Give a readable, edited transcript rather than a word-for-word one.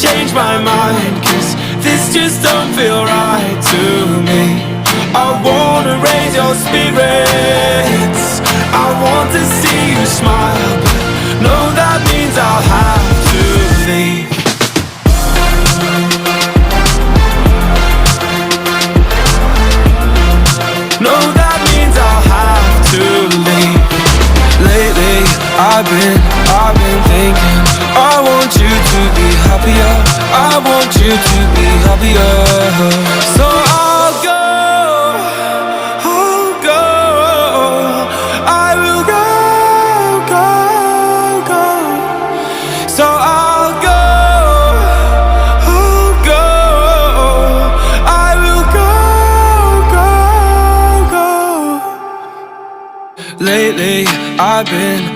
change my mind, 'cause this just don't feel right to me. I wanna raise your spirits, I want to see you smile, but no, that means I'll have to leave. No, that means I'll have to leave. Lately, I've been thinking, I want you to be happier, I want you to be happier. So I'll go, I will go. So I'll go, I will go. Lately, I've been